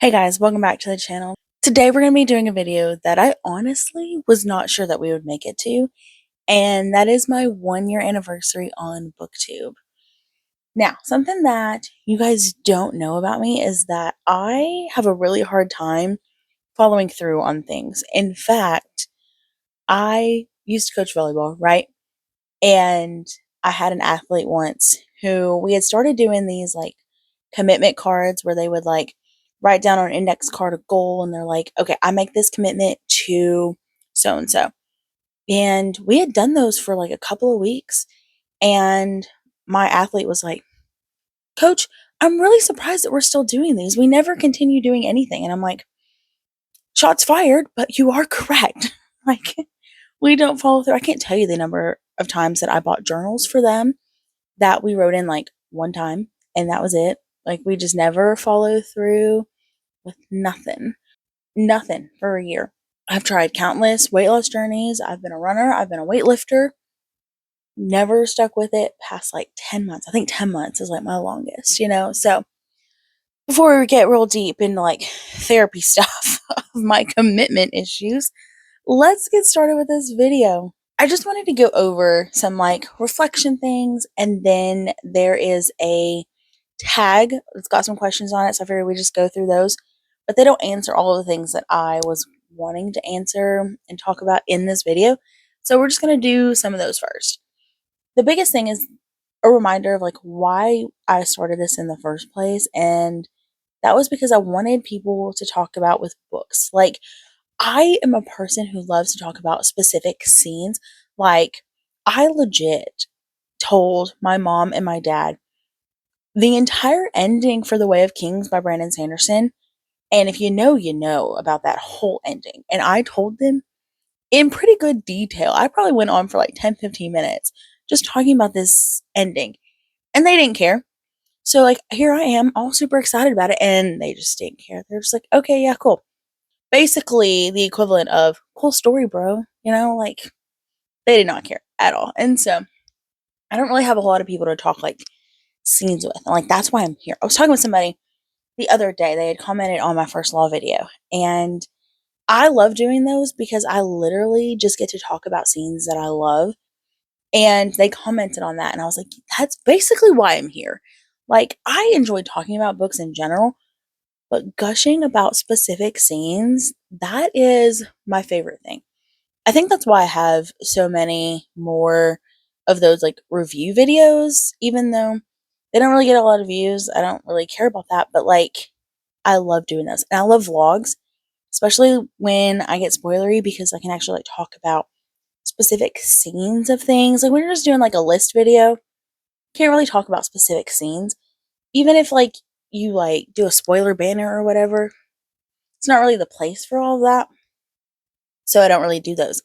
Hey guys, welcome back to the channel. Today we're going to be doing a video that I honestly was not sure that we would make it to, and that is my 1-year anniversary on BookTube. Now, something that you guys don't know about me is that I have a really hard time following through on things. In fact, I used to coach volleyball, right? And I had an athlete once who we had started doing these commitment cards where they would write down on an index card a goal and they're like, okay, I make this commitment to so and so. And we had done those for like a couple of weeks. And my athlete was like, Coach, I'm really surprised that we're still doing these. We never continue doing anything. And I'm like, shots fired, but you are correct. Like, we don't follow through. I can't tell you the number of times that I bought journals for them that we wrote in like one time and that was it. Like, we just never follow through with nothing. Nothing for a year. I've tried countless weight loss journeys. I've been a runner. I've been a weightlifter. Never stuck with it past like 10 months. I think 10 months is like my longest, So before we get real deep into like therapy stuff of my commitment issues, let's get started with this video. I just wanted to go over some like reflection things, and then there is a tag that's got some questions on it, so I figured we just go through those. But they don't answer all of the things that I was wanting to answer and talk about in this video. So we're just going to do some of those first. The biggest thing is a reminder of like why I started this in the first place, and that was because I wanted people to talk about with books. Like, I am a person who loves to talk about specific scenes. Like, I legit told my mom and my dad the entire ending for The Way of Kings by Brandon Sanderson. And if you know about that whole ending. And I told them in pretty good detail. I probably went on for like 10-15 minutes just talking about this ending. And they didn't care. So, like, here I am, all super excited about it. And they just didn't care. They're just like, okay, yeah, cool. Basically, the equivalent of, cool story, bro. Like, they did not care at all. And so, I don't really have a lot of people to talk, like, scenes with. And, like, that's why I'm here. I was talking with somebody the other day. They had commented on my first law video. And I love doing those because I literally just get to talk about scenes that I love. And they commented on that. And I was like, that's basically why I'm here. Like, I enjoy talking about books in general. But gushing about specific scenes, that is my favorite thing. I think that's why I have so many more of those like review videos, even though they don't really get a lot of views. I don't really care about that, but like, I love doing those. And I love vlogs, especially when I get spoilery, because I can actually like talk about specific scenes of things. Like when you're just doing like a list video, can't really talk about specific scenes. Even if like you like do a spoiler banner or whatever, it's not really the place for all of that. So I don't really do those.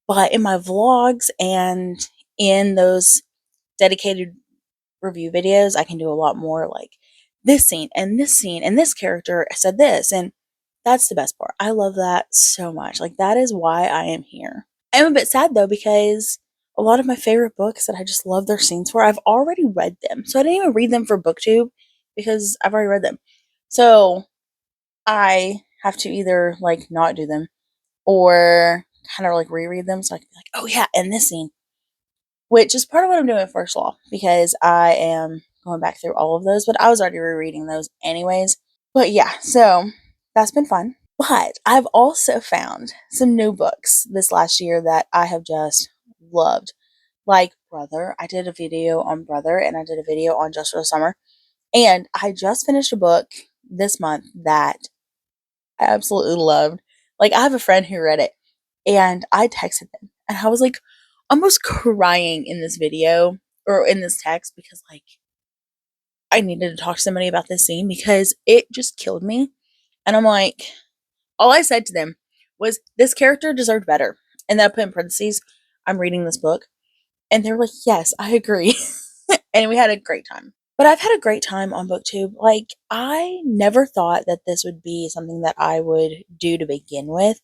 But in my vlogs and in those dedicated review videos, I can do a lot more like this scene and this scene and this character said this. And that's the best part. I love that so much. Like, that is why I am here. I'm a bit sad though, because a lot of my favorite books that I just love their scenes for, I've already read them. So I didn't even read them for BookTube because I've already read them. So I have to either like not do them or kind of like reread them so I can be like, oh yeah, and this scene. Which is part of what I'm doing with First Law, because I am going back through all of those, but I was already rereading those anyways. But yeah, so that's been fun. But I've also found some new books this last year that I have just loved. Like Brother. I did a video on Brother and I did a video on Just for the Summer. And I just finished a book this month that I absolutely loved. Like, I have a friend who read it and I texted them and I was like almost crying in this video or in this text because like I needed to talk to somebody about this scene because it just killed me. And I'm like, all I said to them was, this character deserved better. And then I put in parentheses, I'm reading this book. And they were like, yes, I agree. And we had a great time. But I've had a great time on BookTube. Like, I never thought that this would be something that I would do to begin with.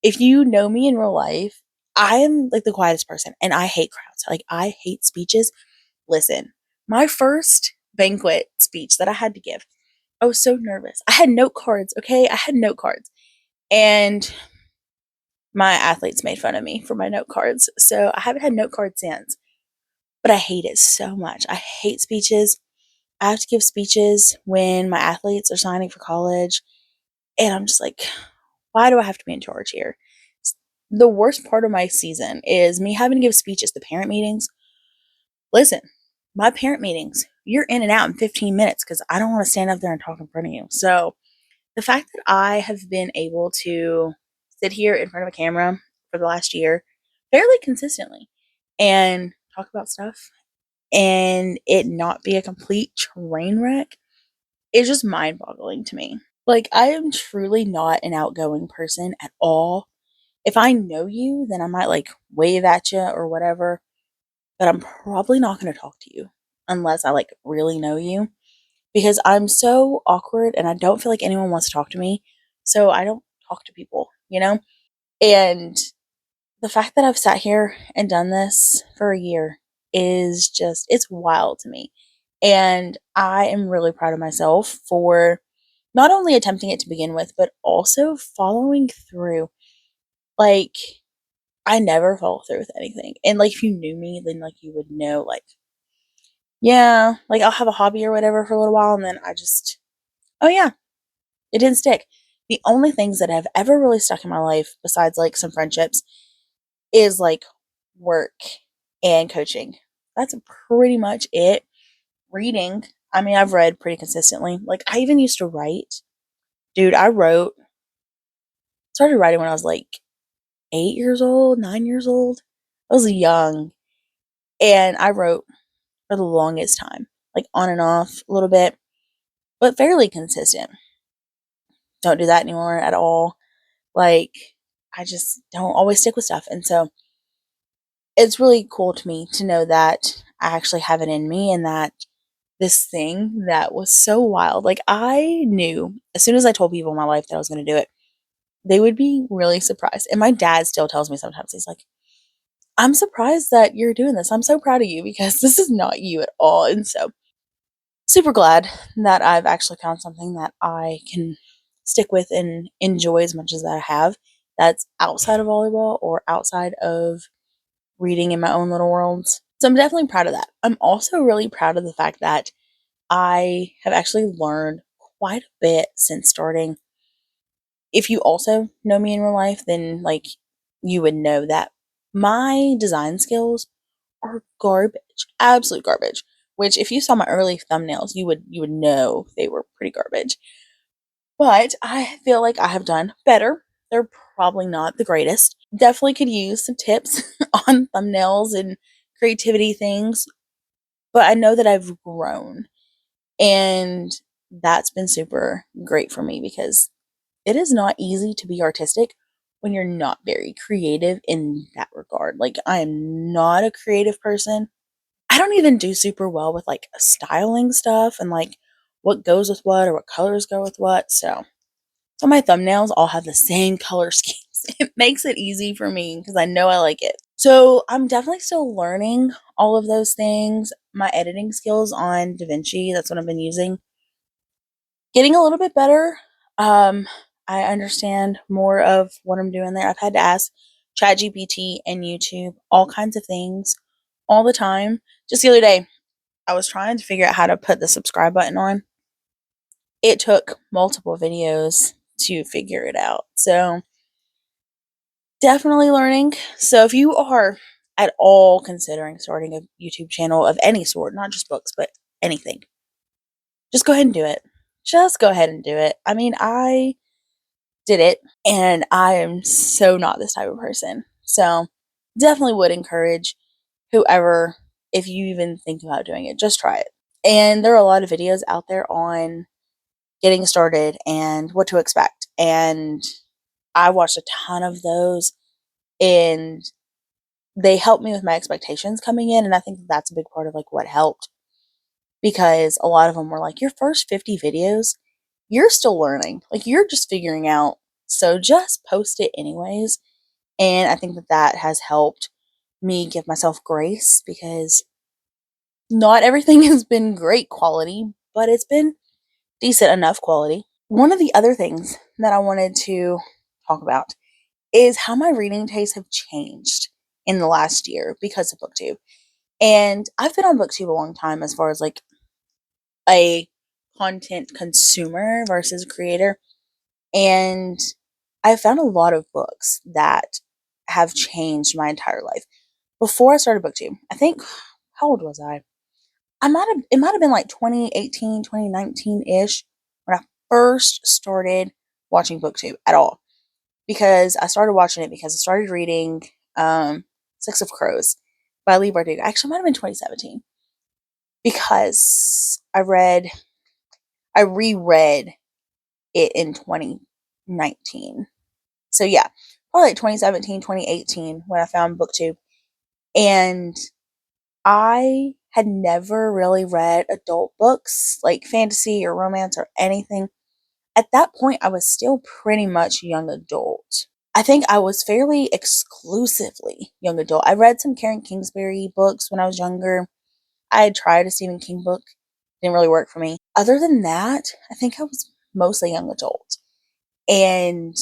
If you know me in real life, I am like the quietest person and I hate crowds. Like, I hate speeches. Listen, my first banquet speech that I had to give, I was so nervous. I had note cards, okay? I had note cards. And my athletes made fun of me for my note cards. So I haven't had note cards since. But I hate it so much. I hate speeches. I have to give speeches when my athletes are signing for college. And I'm just like, why do I have to be in charge here? The worst part of my season is me having to give speeches to parent meetings. Listen, my parent meetings, you're in and out in 15 minutes because I don't want to stand up there and talk in front of you. So the fact that I have been able to sit here in front of a camera for the last year fairly consistently and talk about stuff and it not be a complete train wreck is just mind boggling to me. Like, I am truly not an outgoing person at all. If I know you, then I might like wave at you or whatever, but I'm probably not going to talk to you unless I like really know you because I'm so awkward and I don't feel like anyone wants to talk to me. So I don't talk to people, you know? And the fact that I've sat here and done this for a year is just, it's wild to me. And I am really proud of myself for not only attempting it to begin with, but also following through. Like, I never follow through with anything. And like, if you knew me, then like, you would know, like, yeah, like I'll have a hobby or whatever for a little while and then I just, oh yeah, it didn't stick. The only things that have ever really stuck in my life, besides like some friendships, is like work and coaching. That's pretty much it. Reading, I mean, I've read pretty consistently. Like, I even used to write. Dude, started writing when I was like 8 years old, 9 years old. I was young. And I wrote for the longest time, like on and off a little bit, but fairly consistent. Don't do that anymore at all. Like, I just don't always stick with stuff. And so it's really cool to me to know that I actually have it in me and that this thing that was so wild, like, I knew as soon as I told people in my life that I was going to do it, they would be really surprised. And my dad still tells me sometimes, he's like, I'm surprised that you're doing this. I'm so proud of you because this is not you at all. And so, super glad that I've actually found something that I can stick with and enjoy as much as that I have. That's outside of volleyball or outside of reading in my own little worlds. So I'm definitely proud of that. I'm also really proud of the fact that I have actually learned quite a bit since starting. If you also know me in real life, then like you would know that my design skills are garbage, absolute garbage. Which, if you saw my early thumbnails, you would know they were pretty garbage. But I feel like I have done better. They're probably not the greatest. Definitely could use some tips on thumbnails and creativity things. But I know that I've grown, and that's been super great for me because it is not easy to be artistic when you're not very creative in that regard. Like, I am not a creative person. I don't even do super well with like styling stuff and like what goes with what or what colors go with what. So my thumbnails all have the same color schemes. It makes it easy for me because I know I like it. So I'm definitely still learning all of those things. My editing skills on DaVinci, that's what I've been using, getting a little bit better. Um, I understand more of what I'm doing there. I've had to ask ChatGPT and YouTube all kinds of things all the time. Just the other day, I was trying to figure out how to put the subscribe button on. It took multiple videos to figure it out. So, definitely learning. So, if you are at all considering starting a YouTube channel of any sort, not just books, but anything, just go ahead and do it. Just go ahead and do it. I mean, I did it and I am so not this type of person. So, definitely would encourage whoever, if you even think about doing it, just try it. And there are a lot of videos out there on getting started and what to expect. And I watched a ton of those and they helped me with my expectations coming in. And I think that's a big part of like what helped because a lot of them were like, your first 50 videos, you're still learning. Like, you're just figuring out. So just post it anyways. And I think that that has helped me give myself grace because not everything has been great quality, but it's been decent enough quality. One of the other things that I wanted to talk about is how my reading tastes have changed in the last year because of BookTube. And I've been on BookTube a long time as far as like a content consumer versus creator. And I found a lot of books that have changed my entire life. Before I started BookTube, I think, how old was I? It might have been like 2018, 2019-ish when I first started watching BookTube at all. Because I started watching it because I started reading Six of Crows by Lee Bardugo. Actually, it might have been 2017 because I reread it in 2019. So yeah, probably like 2017, 2018 when I found BookTube. And I had never really read adult books like fantasy or romance or anything. At that point, I was still pretty much young adult. I think I was fairly exclusively young adult. I read some Karen Kingsbury books when I was younger. I had tried a Stephen King book, didn't really work for me. Other than that, I think I was mostly young adult. And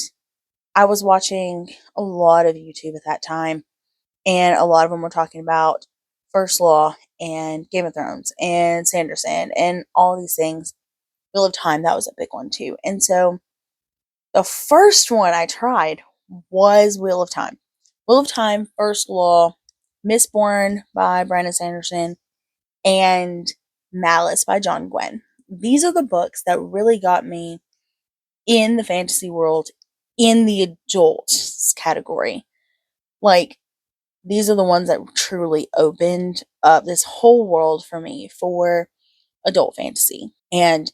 I was watching a lot of YouTube at that time, and a lot of them were talking about First Law and Game of Thrones and Sanderson and all these things. Wheel of Time, that was a big one too. And so the first one I tried was Wheel of Time. Wheel of Time, First Law, Mistborn by Brandon Sanderson, and Malice by John Gwynne. These are the books that really got me in the fantasy world in the adults category. Like, these are the ones that truly opened up this whole world for me for adult fantasy. And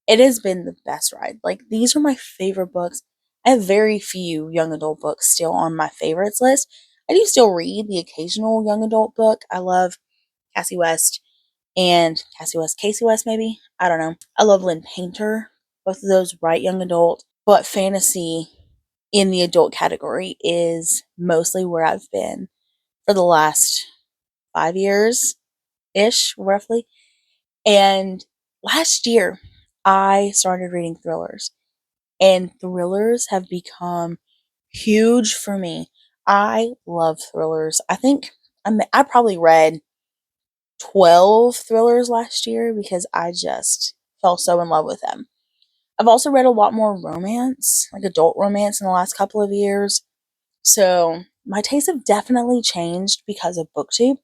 it has been the best ride. Like, these are my favorite books. I have very few young adult books still on my favorites list. I do still read the occasional young adult book. I love Cassie West and Casey West, maybe. I don't know. I love Lynn Painter. Both of those write young adult. But fantasy in the adult category is mostly where I've been for the last 5 years ish, roughly. And last year, I started reading thrillers, and thrillers have become huge for me. I love thrillers. I probably read 12 thrillers last year because I just fell so in love with them. I've also read a lot more romance, like adult romance, in the last couple of years. So my tastes have definitely changed because of BookTube,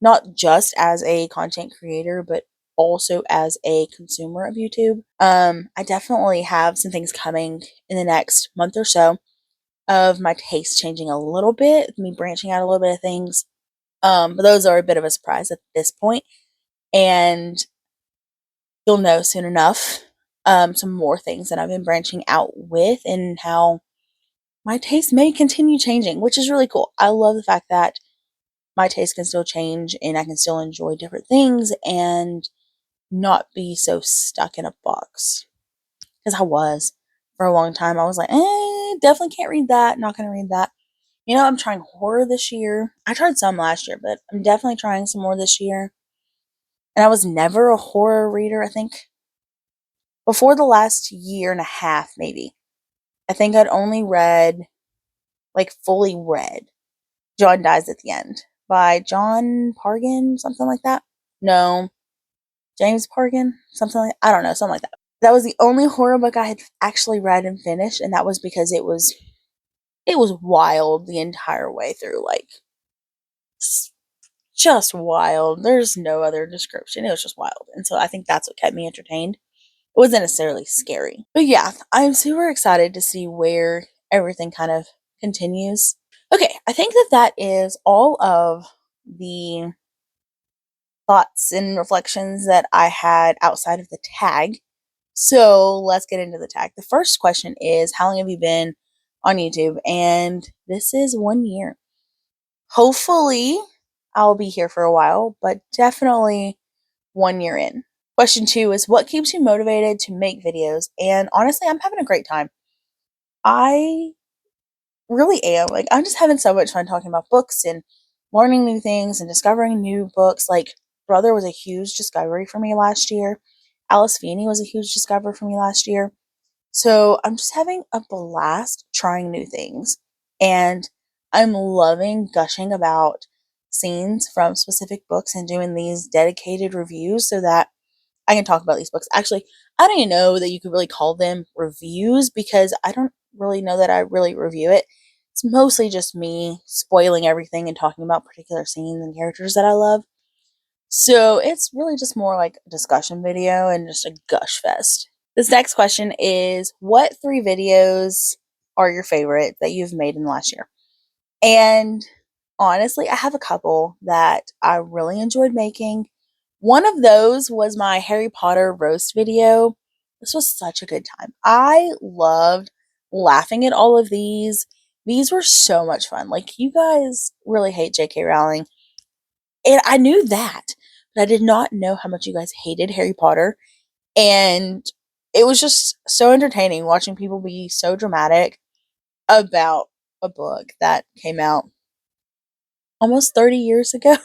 not just as a content creator, but also as a consumer of YouTube. I definitely have some things coming in the next month or so of my taste changing a little bit, me branching out a little bit of things. But those are a bit of a surprise at this point, and you'll know soon enough some more things that I've been branching out with and how my taste may continue changing, which is really cool. I love the fact that my taste can still change and I can still enjoy different things and not be so stuck in a box. Because I was for a long time. I was like, definitely can't read that. Not going to read that. You know, I'm trying horror this year. I tried some last year, but I'm definitely trying some more this year. And I was never a horror reader, I think. Before the last year and a half, maybe. I think I'd only read, like fully read, John Dies at the End by John Pargan, something like that. No, James Pargan, I don't know, something like that. That was the only horror book I had actually read and finished, and that was because it was wild the entire way through, like just wild. There's no other description. It was just wild, and so I think that's what kept me entertained. It wasn't necessarily scary, but yeah, I'm super excited to see where everything kind of continues. Okay, I think that is all of the thoughts and reflections that I had outside of the tag. So let's get into the tag. The first question is, how long have you been on YouTube? And this is 1 year. Hopefully, I'll be here for a while, but definitely 1 year in. Question 2 is, what keeps you motivated to make videos? And honestly, I'm having a great time. I really am. Like, I'm just having so much fun talking about books and learning new things and discovering new books. Like, Brother was a huge discovery for me last year. Alice Feeney was a huge discovery for me last year. So I'm just having a blast trying new things. And I'm loving gushing about scenes from specific books and doing these dedicated reviews so that I can talk about these books. Actually, I don't even know that you could really call them reviews because I don't really know that I really review it. It's mostly just me spoiling everything and talking about particular scenes and characters that I love. So it's really just more like a discussion video and just a gush fest. This next question is, what 3 videos are your favorite that you've made in the last year? And honestly, I have a couple that I really enjoyed making. One of those was my Harry Potter roast video. This was such a good time. I loved laughing at all of these. These were so much fun. Like, you guys really hate J.K. Rowling. And I knew that, but I did not know how much you guys hated Harry Potter. And it was just so entertaining watching people be so dramatic about a book that came out almost 30 years ago.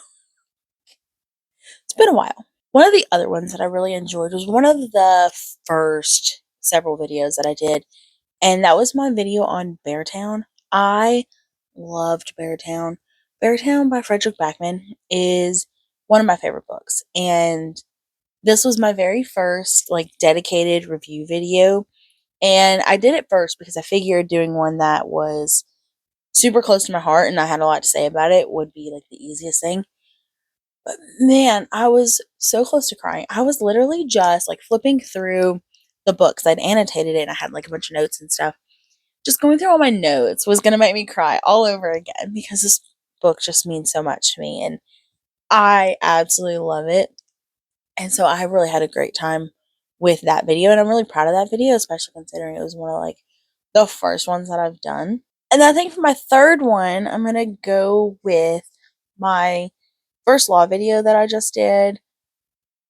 It's been a while. One of the other ones that I really enjoyed was one of the first several videos that I did, and that was my video on Beartown. I loved Beartown. Beartown by Frederick Backman is one of my favorite books, and this was my very first like dedicated review video. And I did it first because I figured doing one that was super close to my heart and I had a lot to say about it would be like the easiest thing. But man, I was so close to crying. I was literally just like flipping through the books. I'd annotated it and I had like a bunch of notes and stuff. Just going through all my notes was going to make me cry all over again because this book just means so much to me and I absolutely love it. And so I really had a great time with that video and I'm really proud of that video, especially considering it was one of like the first ones that I've done. And I think for my third one, I'm going to go with my first law video that I just did.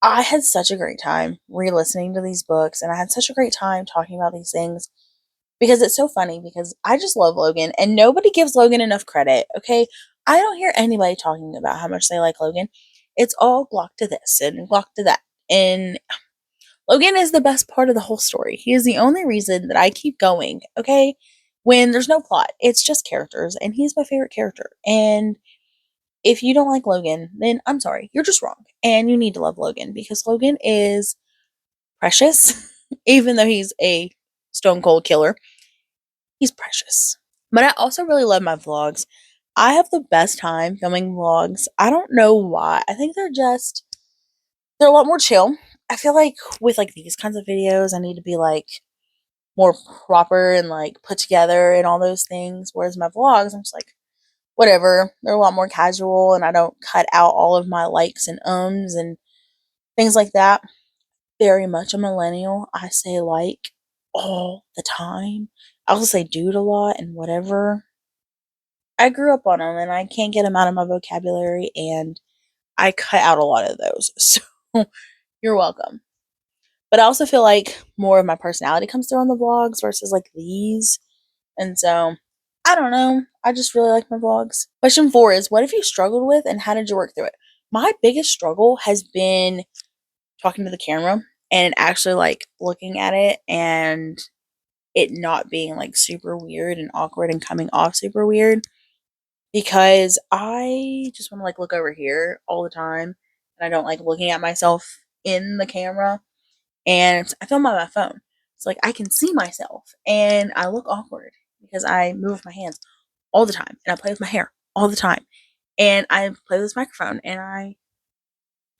I had such a great time re-listening to these books and I had such a great time talking about these things because it's so funny because I just love Logan and nobody gives Logan enough credit, okay? I don't hear anybody talking about how much they like Logan. It's all Glock to this and Glock to that. And Logan is the best part of the whole story. He is the only reason that I keep going, okay? When there's no plot, it's just characters, and he's my favorite character. And if you don't like Logan, then I'm sorry, you're just wrong. And you need to love Logan because Logan is precious, even though he's a stone cold killer. He's precious. But I also really love my vlogs. I have the best time filming vlogs. I don't know why. I think they're a lot more chill. I feel like with like these kinds of videos, I need to be like more proper and like put together and all those things. Whereas my vlogs, I'm just like, whatever. They're a lot more casual and I don't cut out all of my likes and ums and things like that. Very much a millennial. I say like all the time. I also say dude a lot and whatever. I grew up on them and I can't get them out of my vocabulary and I cut out a lot of those. So you're welcome. But I also feel like more of my personality comes through on the vlogs versus like these. And so I don't know. I just really like my vlogs. Question 4 is, what have you struggled with and how did you work through it? My biggest struggle has been talking to the camera and actually like looking at it and it not being like super weird and awkward and coming off super weird because I just want to like look over here all the time and I don't like looking at myself in the camera and I film on my phone. It's like I can see myself and I look awkward because I move with my hands all the time and I play with my hair all the time and I play with this microphone and I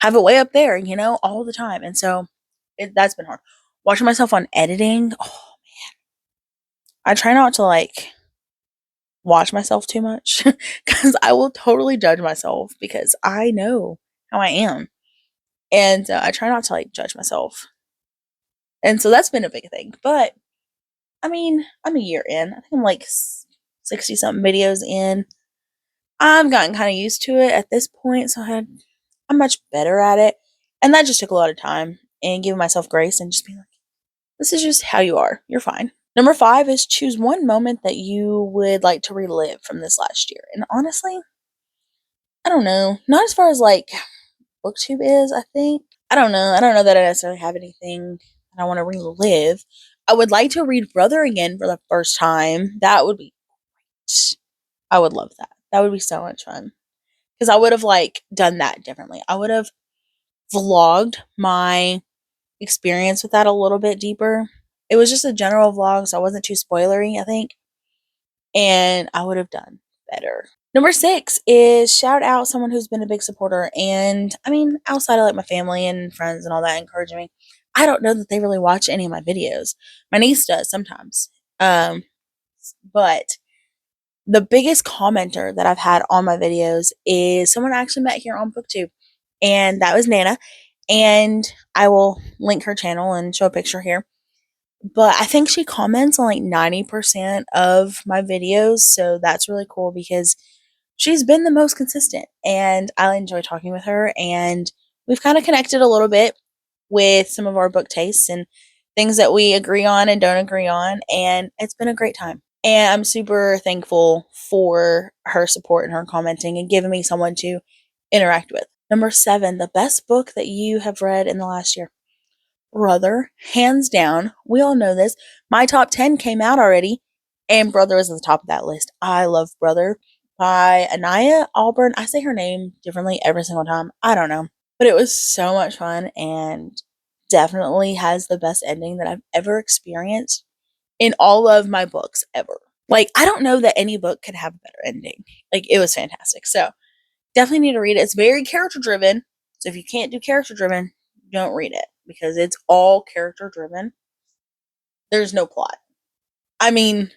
have it way up there, all the time. And so that's been hard. Watching myself on editing, oh, I try not to like watch myself too much because I will totally judge myself because I know how I am. And I try not to like judge myself. And so that's been a big thing. But I mean, I'm a year in. I think I'm like 60 something videos in. I've gotten kind of used to it at this point. So I'm much better at it. And that just took a lot of time and giving myself grace and just being like, this is just how you are. You're fine. Number 5 is choose one moment that you would like to relive from this last year. And honestly, I don't know. Not as far as like BookTube is, I think. I don't know. I don't know that I necessarily have anything that I want to relive. I would like to read Brother again for the first time. That would be, I would love that. That would be so much fun. Because I would have like done that differently. I would have vlogged my experience with that a little bit deeper. It was just a general vlog, so I wasn't too spoilery, I think. And I would have done better. Number 6 is shout out someone who's been a big supporter. And I mean, outside of like my family and friends and all that encouraging me, I don't know that they really watch any of my videos. My niece does sometimes. But the biggest commenter that I've had on my videos is someone I actually met here on BookTube. And that was Nana. And I will link her channel and show a picture here. But I think she comments on like 90% of my videos. So that's really cool because she's been the most consistent. And I enjoy talking with her. And we've kind of connected a little bit with some of our book tastes and things that we agree on and don't agree on. And it's been a great time. And I'm super thankful for her support and her commenting and giving me someone to interact with. Number 7, the best book that you have read in the last year. Brother, hands down. We all know this. My top 10 came out already, and Brother was at the top of that list. I love Brother by Anaya Auburn. I say her name differently every single time. I don't know. But it was so much fun and definitely has the best ending that I've ever experienced in all of my books ever. Like, I don't know that any book could have a better ending. Like, it was fantastic. So, definitely need to read it. It's very character driven. So, if you can't do character driven, don't read it because it's all character driven. There's no plot. I mean,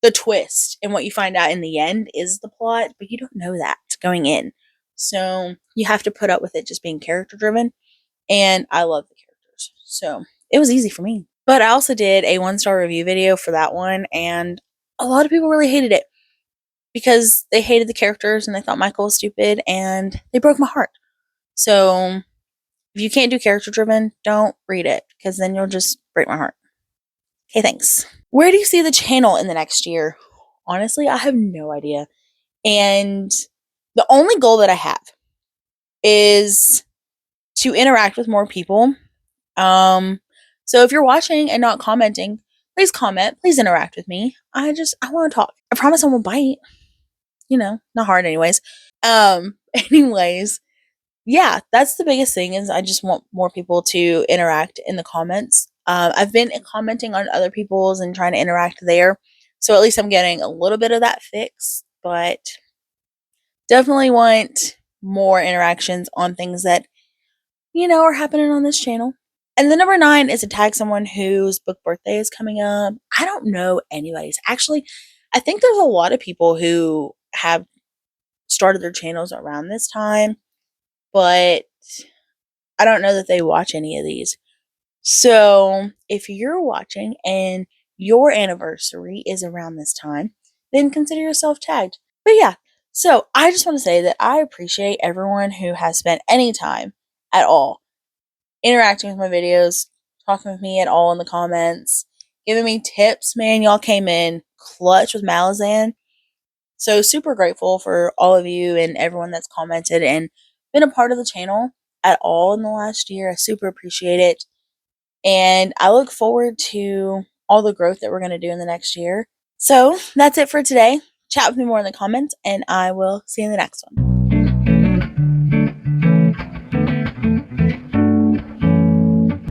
the twist and what you find out in the end is the plot, but you don't know that going in. So, you have to put up with it just being character driven. And I love the characters. So, it was easy for me. But I also did a 1-star review video for that one, and a lot of people really hated it because they hated the characters and they thought Michael was stupid, and they broke my heart. So, if you can't do character driven, don't read it because then you'll just break my heart. Okay, thanks. Where do you see the channel in the next year? Honestly, I have no idea. And the only goal that I have is to interact with more people. So if you're watching and not commenting, please comment. Please interact with me. I want to talk. I promise I won't bite. Not hard anyways. Anyways, yeah, that's the biggest thing is I just want more people to interact in the comments. I've been commenting on other people's and trying to interact there. So at least I'm getting a little bit of that fix, but definitely want more interactions on things that, are happening on this channel. And then number 9 is to tag someone whose book birthday is coming up. I don't know anybody's. Actually, I think there's a lot of people who have started their channels around this time, but I don't know that they watch any of these. So if you're watching and your anniversary is around this time, then consider yourself tagged. But yeah, so I just want to say that I appreciate everyone who has spent any time at all interacting with my videos, talking with me at all in the comments, giving me tips. Man, y'all came in clutch with Malazan. So super grateful for all of you and everyone that's commented and been a part of the channel at all in the last year. I super appreciate it. And I look forward to all the growth that we're going to do in the next year. So that's it for today. Chat with me more in the comments, and I will see you in the next one.